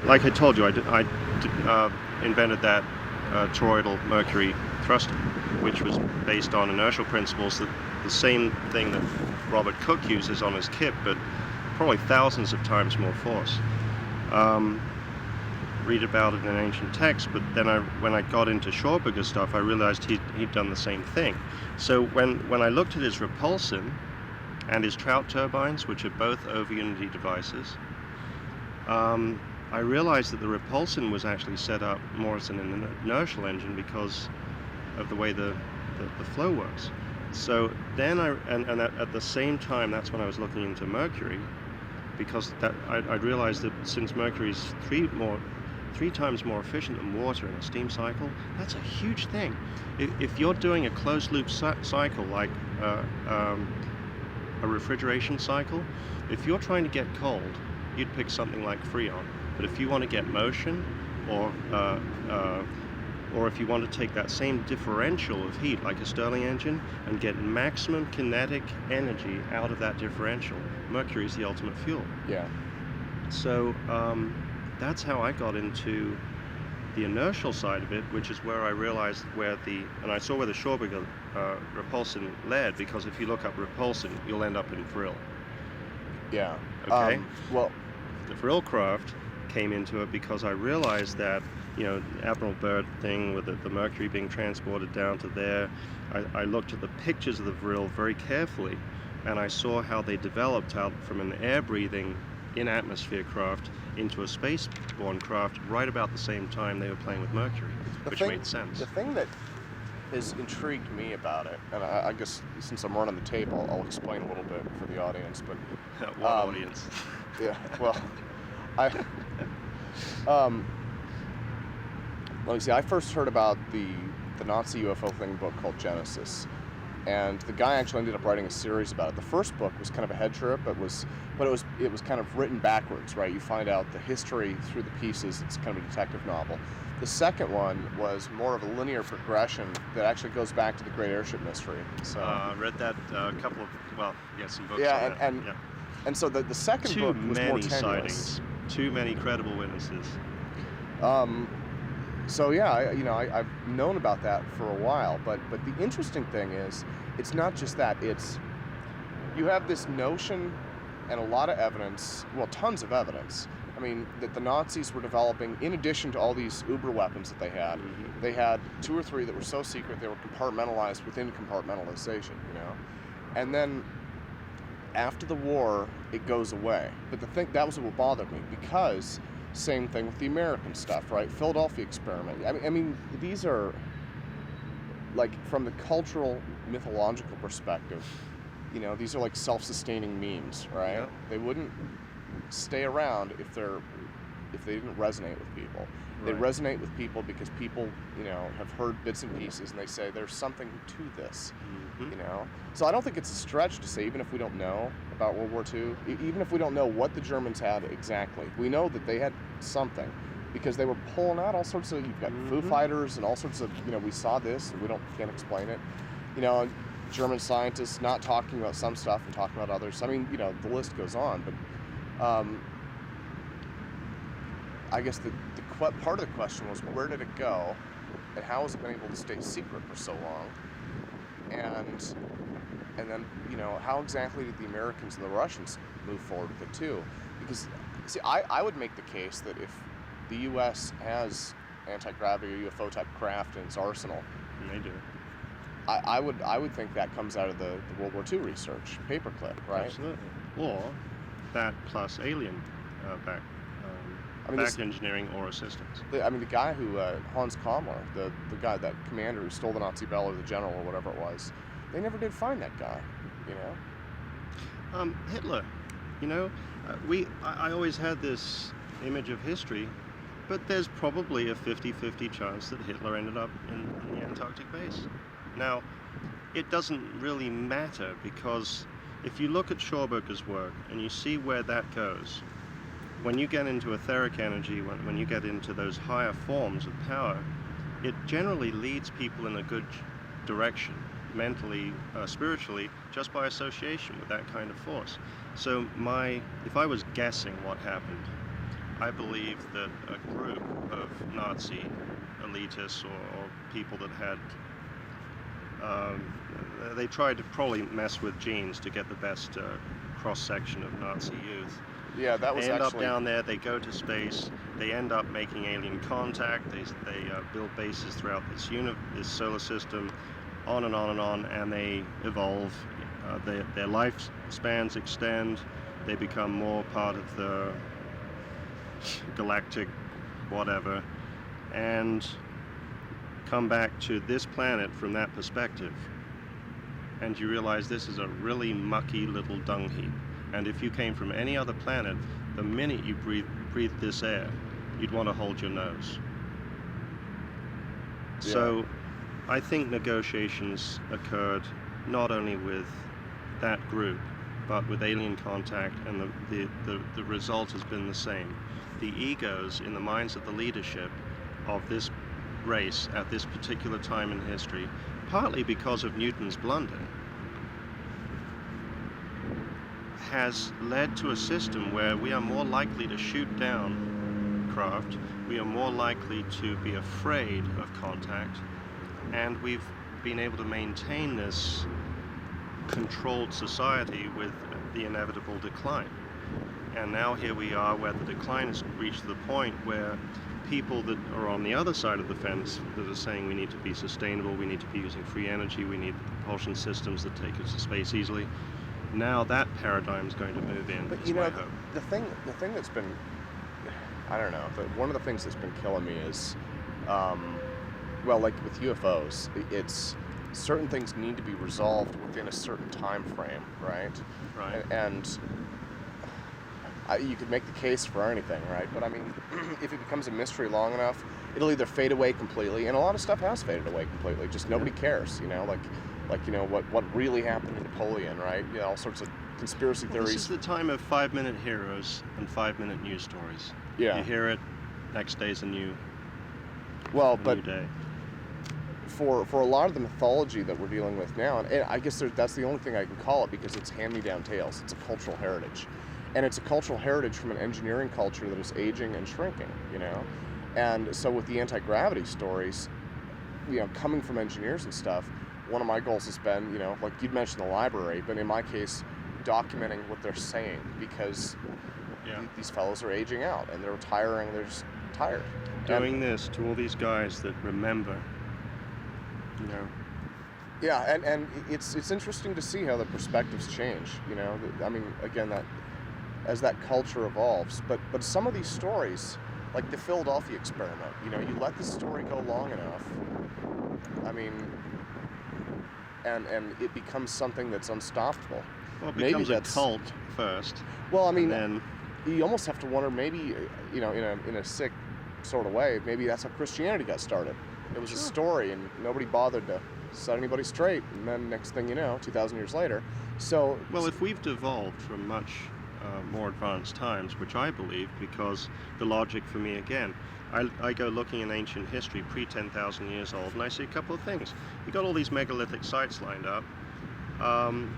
Like I told you, invented that toroidal mercury thruster, which was based on inertial principles, that the same thing that Robert Cook uses on his kit, but probably thousands of times more force. Read about it in ancient texts, but then when I got into Schauberger's stuff, I realized he'd done the same thing. So when I looked at his Propulsion and his Trout turbines, which are both over Unity devices, I realized that the Propulsion was actually set up more as an inertial engine because of the way the flow works. So then at the same time, that's when I was looking into Mercury, because I'd realized that since Mercury is three times more efficient than water in a steam cycle, that's a huge thing. If you're doing a closed loop cycle like a refrigeration cycle, if you're trying to get cold, you'd pick something like Freon. But if you want to get motion, or if you want to take that same differential of heat like a Stirling engine and get maximum kinetic energy out of that differential, Mercury is the ultimate fuel. Yeah. So that's how I got into the inertial side of it, which is where I realized and I saw where the Schauberger Repulsion led, because if you look up Repulsion, you'll end up in Vril. Yeah. Okay. Well, the Vril craft came into it because I realized that, Admiral Byrd thing with the Mercury being transported down to there. I looked at the pictures of the Vril very carefully, and I saw how they developed out from an air-breathing in-atmosphere craft into a space-borne craft right about the same time they were playing with Mercury, which made sense. The thing that has intrigued me about it, and I guess since I'm running the tape, I'll explain a little bit for the audience. But what audience? Yeah, well, let me see. I first heard about the Nazi UFO thing book called Genesis, and the guy actually ended up writing a series about it. The first book was kind of a head trip. It was kind of written backwards, right? You find out the history through the pieces. It's kind of a detective novel. The second one was more of a linear progression that actually goes back to the Great Airship Mystery. So I read that couple of some books. Yeah, on and so the second book was more tenuous. Sightings, too many credible witnesses. So yeah, I've known about that for a while, but the interesting thing is, it's not just that. It's, you have this notion and a lot of evidence, well, tons of evidence. I mean, that the Nazis were developing, in addition to all these uber weapons that they had, they had 2 or 3 that were so secret they were compartmentalized within compartmentalization, And then after the war, it goes away. But that was what bothered me, because same thing with the American stuff, right? Philadelphia experiment. I mean, these are, like, from the cultural, mythological perspective, these are like self-sustaining memes, right? Yeah. They wouldn't stay around if they didn't resonate with people. They Right. resonate with people because people, have heard bits and pieces, and they say there's something to this, So I don't think it's a stretch to say, even if we don't know about World War II, even if we don't know what the Germans had exactly, we know that they had something, because they were pulling out all sorts of, you've got Foo Fighters and all sorts of, we saw this and can't explain it. German scientists not talking about some stuff and talking about others. I mean, the list goes on, but I guess the part of the question was, where did it go, and how has it been able to stay secret for so long? And then, how exactly did the Americans and the Russians move forward with it too? Because, see, I would make the case that if the U.S. has anti-gravity or UFO type craft in its arsenal, And they do. I would think that comes out of the World War II research, paperclip, right? Absolutely. Or that plus alien back engineering or assistance. The guy who, Hans Kammler, the guy, that commander who stole the Nazi bell, or the general, or whatever it was, they never did find that guy, Hitler, I always had this image of history, but there's probably a 50-50 chance that Hitler ended up in the Antarctic base. Now, it doesn't really matter, because if you look at Schauberger's work and you see where that goes, when you get into etheric energy, when you get into those higher forms of power, it generally leads people in a good direction, mentally, spiritually, just by association with that kind of force. So if I was guessing what happened, I believe that a group of Nazi elitists or people that had, they tried to probably mess with genes to get the best cross-section of Nazi youth. Yeah, that was They end up actually down there, they go to space, they end up making alien contact, they build bases throughout this solar system, on and on and on, and they evolve. Their lifespans extend, they become more part of the galactic whatever, and come back to this planet from that perspective. And you realize this is a really mucky little dung heap. And if you came from any other planet, the minute you breathe this air, you'd want to hold your nose. Yeah. So I think negotiations occurred not only with that group, but with alien contact, and the result has been the same. The egos in the minds of the leadership of this race at this particular time in history, partly because of Newton's blunder, has led to a system where we are more likely to shoot down craft, we are more likely to be afraid of contact, and we've been able to maintain this controlled society with the inevitable decline. And now here we are where the decline has reached the point where people that are on the other side of the fence that are saying we need to be sustainable, we need to be using free energy, we need propulsion systems that take us to space easily. Now that paradigm is going to move in. But is you know, my hope. the thing that's been, I don't know, but one of the things that's been killing me is, well, like with UFOs, it's certain things need to be resolved within a certain time frame, right? Right. And you could make the case for anything, right? But I mean, if it becomes a mystery long enough, it'll either fade away completely, and a lot of stuff has faded away completely. Just nobody cares, you know, like you know what really happened to Napoleon, right? You know, all sorts of conspiracy theories. This is the time of 5-minute heroes and 5-minute news stories. Yeah. You hear it, next day's a new day. For a lot of the mythology that we're dealing with now, and I guess that's the only thing I can call it, because it's hand-me-down tales. It's a cultural heritage. And it's a cultural heritage from an engineering culture that is aging and shrinking, you know? And so with the anti-gravity stories, you know, coming from engineers and stuff, one of my goals has been, you know, like you'd mentioned the library, but in my case, documenting what they're saying, because these fellows are aging out and they're retiring, they're just tired. Doing this to all these guys that remember, you know. Yeah, and it's interesting to see how the perspectives change, you know. I mean, again, that as that culture evolves, but some of these stories, like the Philadelphia experiment, you know, you let the story go long enough, I mean, and it becomes something that's unstoppable. Well, it becomes a cult first. Well, I mean, then you almost have to wonder, maybe, you know, in a sick sort of way, maybe that's how Christianity got started. It was a story, and nobody bothered to set anybody straight, and then next thing you know, 2,000 years later. So, well, if we've devolved from much more advanced times, which I believe, because the logic for me again, I go looking in ancient history, pre-10,000 years old, and I see a couple of things. You got all these megalithic sites lined up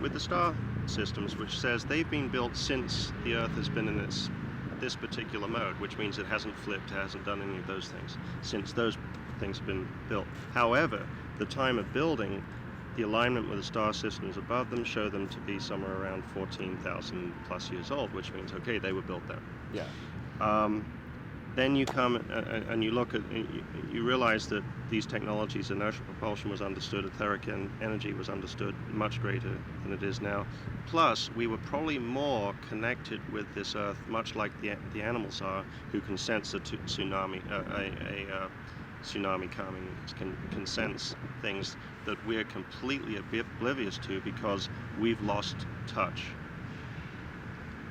with the star systems, which says they've been built since the Earth has been in this particular mode, which means it hasn't flipped, it hasn't done any of those things since those things have been built. However, the time of building, the alignment with the star systems above them show them to be somewhere around 14,000 plus years old, which means, okay, they were built then. yeah. Then you come and you look at, you realize that these technologies, inertial propulsion was understood, etheric energy was understood much greater than it is now. Plus, we were probably more connected with this Earth, much like the animals are, who can sense a tsunami, tsunami coming, can sense things that we're completely oblivious to because we've lost touch.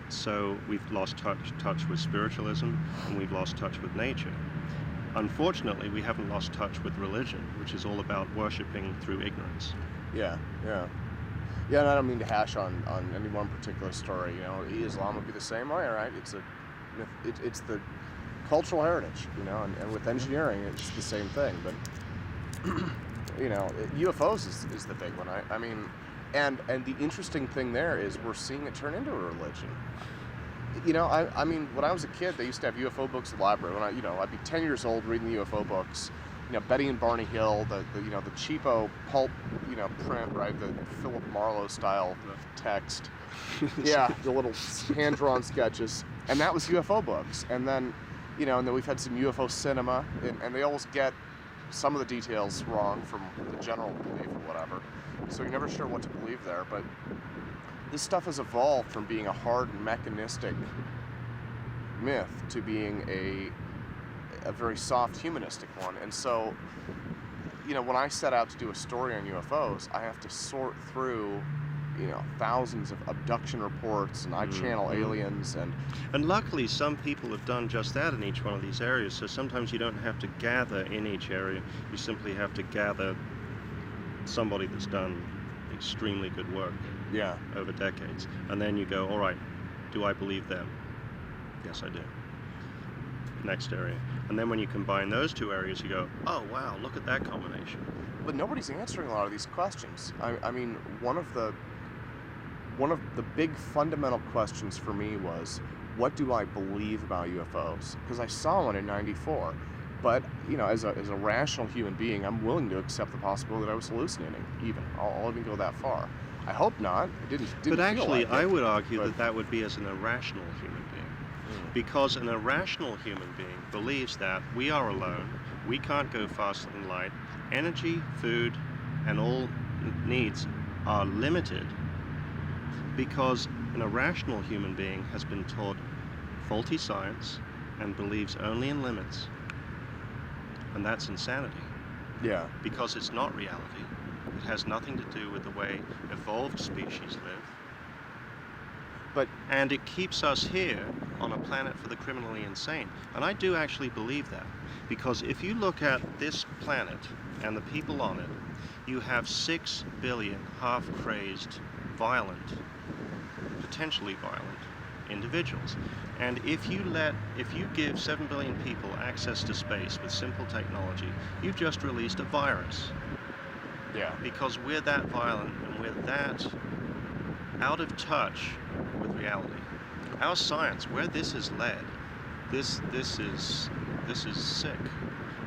So we've lost touch with spiritualism, and we've lost touch with nature. Unfortunately, we haven't lost touch with religion, which is all about worshipping through ignorance. Yeah, and I don't mean to hash on any one particular story. You know, Islam would be the same way, right? It's the cultural heritage, you know, and with engineering, it's the same thing. But you know, UFOs is the big one. I mean, and the interesting thing there is we're seeing it turn into a religion. You know, I mean, when I was a kid, they used to have UFO books at the library. When I'd be 10 years old reading the UFO books. You know, Betty and Barney Hill, the cheapo pulp, print, right? The Philip Marlowe style text. Yeah, the little hand-drawn sketches. And that was UFO books. And then, and then we've had some UFO cinema, and they always get some of the details wrong from the general belief or whatever. So you're never sure what to believe there. But this stuff has evolved from being a hard and mechanistic myth to being a very soft humanistic one. And so, when I set out to do a story on UFOs, I have to sort through, thousands of abduction reports, and I channel aliens, and luckily some people have done just that in each one of these areas. So sometimes you don't have to gather in each area, you simply have to gather somebody that's done extremely good work over decades, and then you go, all right, do I believe them? Yes, I do. Next area. And then when you combine those two areas, you go, oh wow, look at that combination. But nobody's answering a lot of these questions. I mean, one of the big fundamental questions for me was, what do I believe about UFOs? Because I saw one in '94, but as a rational human being, I'm willing to accept the possibility that I was hallucinating. Even I'll even go that far. I hope not. It didn't. But actually, like I would argue that would be as an irrational human being. Because an irrational human being believes that we are alone, we can't go faster than light, energy, food, and all needs are limited, because an irrational human being has been taught faulty science and believes only in limits. And that's insanity. Yeah. Because it's not reality. It has nothing to do with the way evolved species live. And it keeps us here on a planet for the criminally insane. And I do actually believe that. Because if you look at this planet and the people on it, you have 6 billion half-crazed, violent, potentially violent individuals. And if you give 7 billion people access to space with simple technology, you've just released a virus. Yeah. Because we're that violent and we're that out of touch with reality. Our science, where this has led, this is sick.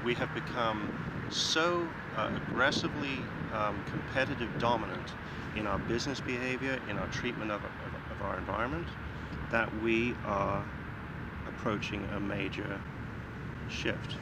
We have become so aggressively competitive dominant in our business behavior, in our treatment of our environment, that we are approaching a major shift.